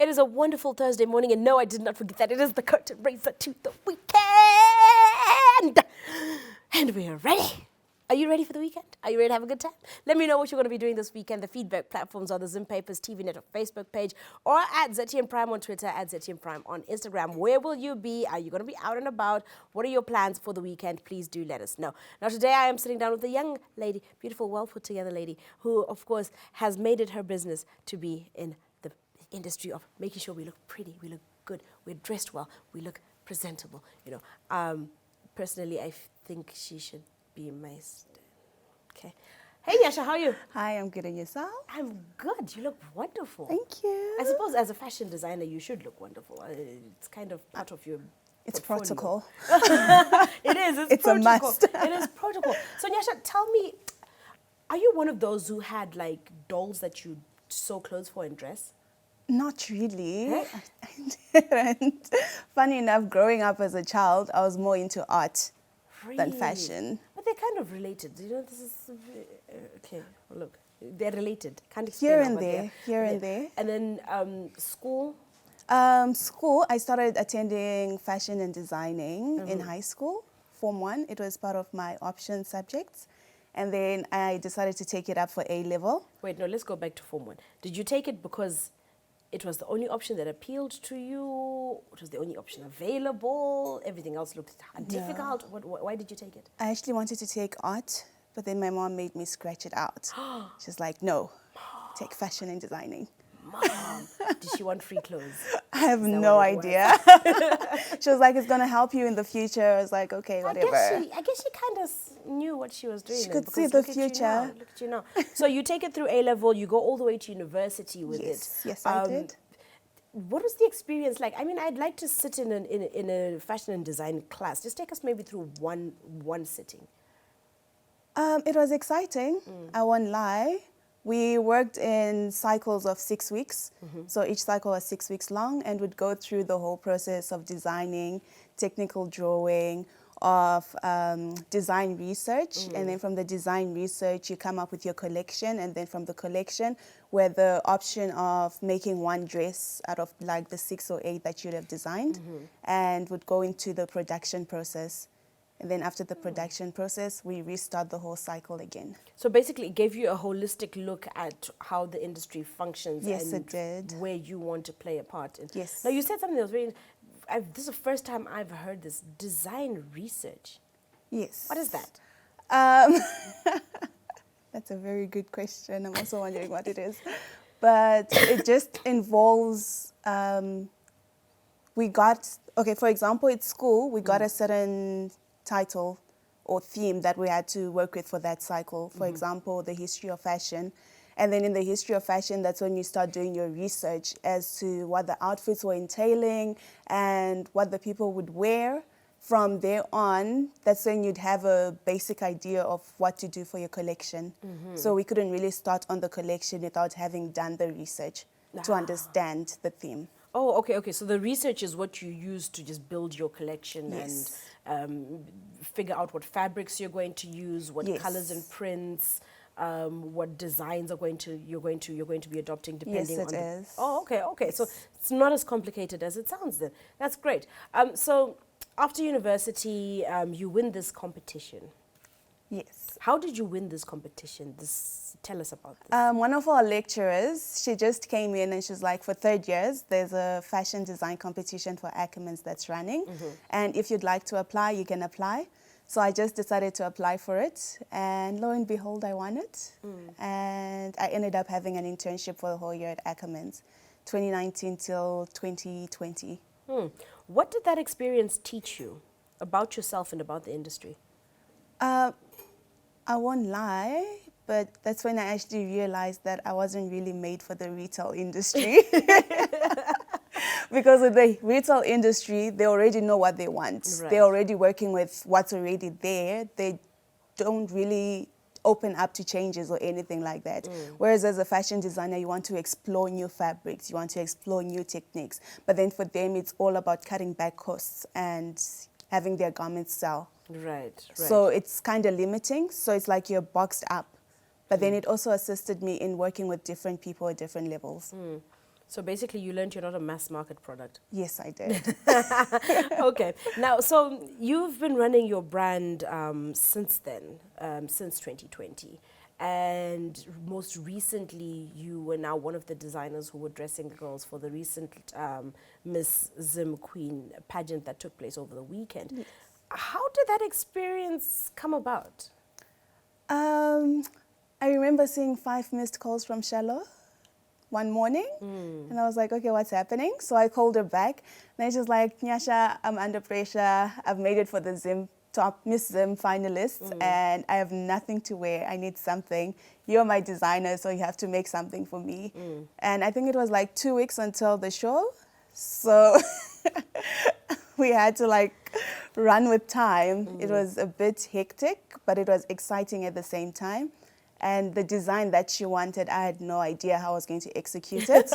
It is a wonderful Thursday morning, and no, I did not forget that it is the curtain raiser to the weekend. And we are ready. Are you ready for the weekend? Are you ready to have a good time? Let me know what you're going to be doing this weekend. The feedback platforms are the Zim Papers TV Network Facebook page or at ZTM Prime on Twitter, at ZTM Prime on Instagram. Where will you be? Are you going to be out and about? What are your plans for the weekend? Please do let us know. Now, today I am sitting down with a young lady, beautiful, well put together lady, who, of course, has made it her business to be in the industry of making sure we look pretty, we look good, we're dressed well, we look presentable. Personally, I think she should be my okay. Hey Nyasha, how are you? Hi, I'm good, and yourself? I'm good. You look wonderful. Thank you. I suppose as a fashion designer, you should look wonderful. It's kind of part of your It's portfolio. protocol. It is. It's protocol. a must. It is protocol. So Nyasha, tell me, are you one of those who had like dolls that you sew clothes for and dress? Not really. Huh? I didn't. Funny enough, growing up as a child, I was more into art than Really? fashion. But they're kind of related. You know, this is okay. Well, look, they're related. Can't explain Here how, and but there, here and there. And then school. School, I started attending fashion and designing in high school, Form 1. It was part of my option subjects. And then I decided to take it up for A-level. Wait, no, let's go back to Form 1. Did you take it because it was the only option that appealed to you? It was the only option available? Everything else looked difficult? Why did you take it? I actually wanted to take art, but then my mom made me scratch it out. She's like, no, take fashion and designing. Mom, did she want free clothes? I have no idea. She was like, it's going to help you in the future. I was like, okay, whatever. I guess she kind of knew what she was doing. She could because see the look at you future. now, look at you now. So you take it through A-level, you go all the way to university with it. Yes, I did. What was the experience like? I mean, I'd like to sit in a fashion and design class. Just take us maybe through one sitting. It was exciting. I won't lie. We worked in cycles of 6 weeks. So each cycle was 6 weeks long and would go through the whole process of designing, technical drawing, of design research. And then from the design research, you come up with your collection. And then from the collection, we had the option of making one dress out of like the 6 or 8 that you'd have designed and would go into the production process. And then after the production process, we restart the whole cycle again. So basically, it gave you a holistic look at how the industry functions. Yes, and it did. where you want to play a part in. Yes. Now, you said something that was very... this is the first time I've heard this. Design research. Yes. What is that? That's a very good question. I'm also wondering what it is. But it just involves... for example, at school, we got a certain title or theme that we had to work with for that cycle. For example, the history of fashion. And then in the history of fashion, that's when you start doing your research as to what the outfits were entailing and what the people would wear. From there on, that's when you'd have a basic idea of what to do for your collection. So we couldn't really start on the collection without having done the research to understand the theme. Oh, okay. So the research is what you use to just build your collection. Yes. And figure out what fabrics you're going to use, what colors and prints, what designs you're going to be adopting depending on. Yes, it is. Oh, okay. Yes. So it's not as complicated as it sounds then. That's great. So after university, you win this competition. Yes. How did you win this competition? Tell us about this. One of our lecturers, she just came in and she's like, for 3rd years, there's a fashion design competition for Ackermans that's running. And if you'd like to apply, you can apply. So I just decided to apply for it. And lo and behold, I won it. And I ended up having an internship for the whole year at Ackermans, 2019 till 2020. What did that experience teach you about yourself and about the industry? I won't lie, but that's when I actually realized that I wasn't really made for the retail industry. Because with the retail industry, they already know what they want. Right. They're already working with what's already there. They don't really open up to changes or anything like that. Whereas as a fashion designer, you want to explore new fabrics, you want to explore new techniques. But then for them, it's all about cutting back costs and having their garments sell. Right. So it's kind of limiting. So it's like you're boxed up. But then it also assisted me in working with different people at different levels. So basically, you learned you're not a mass market product. Yes, I did. Okay. Now, so you've been running your brand since then, since 2020. And most recently, you were now one of the designers who were dressing the girls for the recent Miss Zim Queen pageant that took place over the weekend. Yes. How did that experience come about? I remember seeing 5 missed calls from Shallow one morning, and I was like, okay, what's happening? So I called her back, and she's like, Nyasha, I'm under pressure. I've made it for the Zim top Miss Zim finalists, and I have nothing to wear. I need something. You're my designer, so you have to make something for me. And I think it was like 2 weeks until the show, so we had to like run with time. It was a bit hectic, but it was exciting at the same time. And the design that she wanted, I had no idea how I was going to execute it.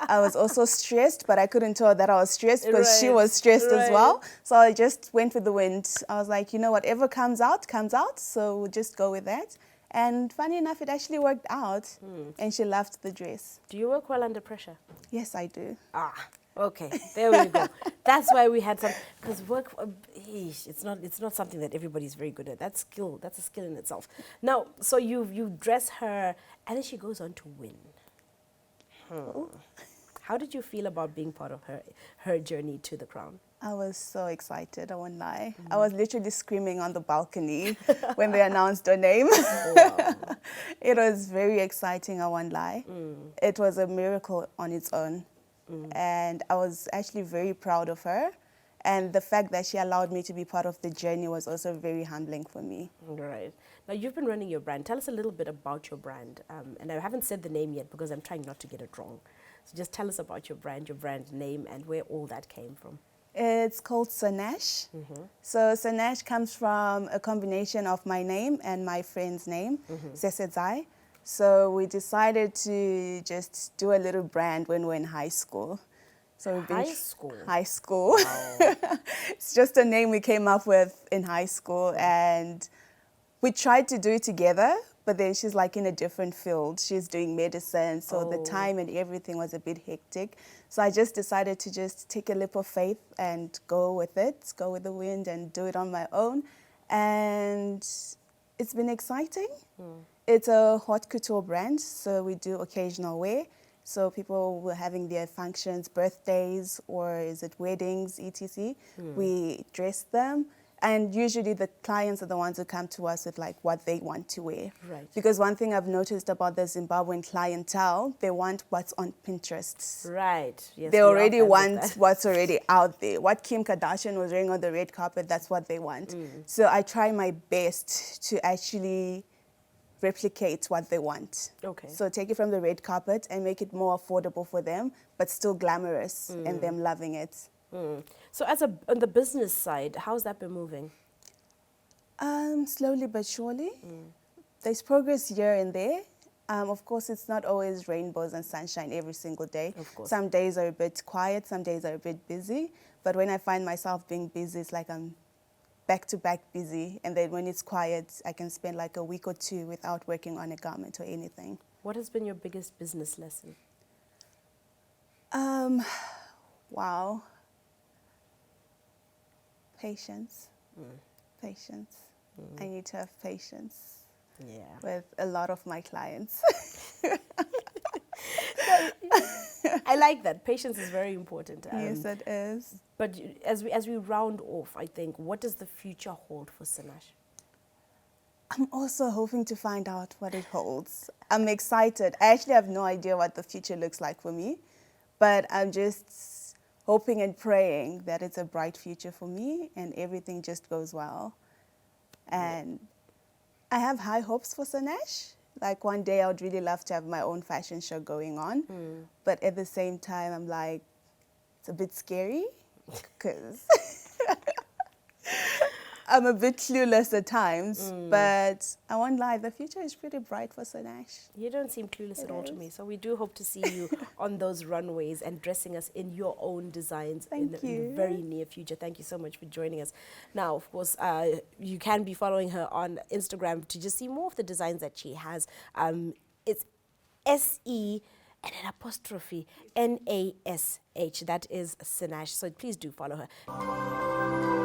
I was also stressed, but I couldn't tell that I was stressed because she was stressed as well. So I just went with the wind. I was like, you know, whatever comes out, comes out. So we'll just go with that. And funny enough, it actually worked out. And she loved the dress. Do you work well under pressure? Yes, I do. Ah, okay. There we go. That's why we had some, because work, it's not something that everybody's very good at. That's skill. That's a skill in itself. Now, so you dress her, and then she goes on to win. How did you feel about being part of her journey to the crown? I was so excited, I won't lie. I was literally screaming on the balcony when they announced her name. Oh, wow. It was very exciting, I won't lie. It was a miracle on its own. And I was actually very proud of her. And the fact that she allowed me to be part of the journey was also very humbling for me. Right. Now, you've been running your brand. Tell us a little bit about your brand. And I haven't said the name yet because I'm trying not to get it wrong. So just tell us about your brand name, and where all that came from. It's called Sanash. So Sanash comes from a combination of my name and my friend's name, Sesedzai. So we decided to just do a little brand when we were in high school. So we've been high school. Wow. It's just a name we came up with in high school, and we tried to do it together, but then she's like in a different field. She's doing medicine, so the time and everything was a bit hectic. So I just decided to just take a leap of faith and go with it, go with the wind and do it on my own. And it's been exciting. It's a haute couture brand, so we do occasional wear. So people were having their functions, birthdays, or is it weddings, etc. We dress them. And usually the clients are the ones who come to us with like what they want to wear. Right. Because one thing I've noticed about the Zimbabwean clientele, they want what's on Pinterest. Right. Yes, they already want what's already out there. What Kim Kardashian was wearing on the red carpet, that's what they want. So I try my best to actually replicate what they want. Okay. So take it from the red carpet and make it more affordable for them, but still glamorous and them loving it. So on the business side, how's that been moving? Slowly but surely. There's progress here and there. Of course, it's not always rainbows and sunshine every single day. Of course. Some days are a bit quiet, some days are a bit busy. But when I find myself being busy, it's like I'm back-to-back busy. And then when it's quiet, I can spend like a week or two without working on a garment or anything. What has been your biggest business lesson? Wow. Patience. Patience. I need to have patience with a lot of my clients. I like that. Patience is very important. Yes, it is. But as we round off, I think, what does the future hold for Sanash? I'm also hoping to find out what it holds. I'm excited. I actually have no idea what the future looks like for me, but I'm just hoping and praying that it's a bright future for me and everything just goes well. And I have high hopes for Sanash. Like one day I would really love to have my own fashion show going on. But at the same time, I'm like, it's a bit scary because I'm a bit clueless at times, but I won't lie, the future is pretty bright for Sanash. You don't seem clueless at all to me, so we do hope to see you on those runways and dressing us in your own designs in the very near future. Thank you so much for joining us. Now, of course, you can be following her on Instagram to just see more of the designs that she has. It's SE and an apostrophe, Nash. That is Sinash. So please do follow her.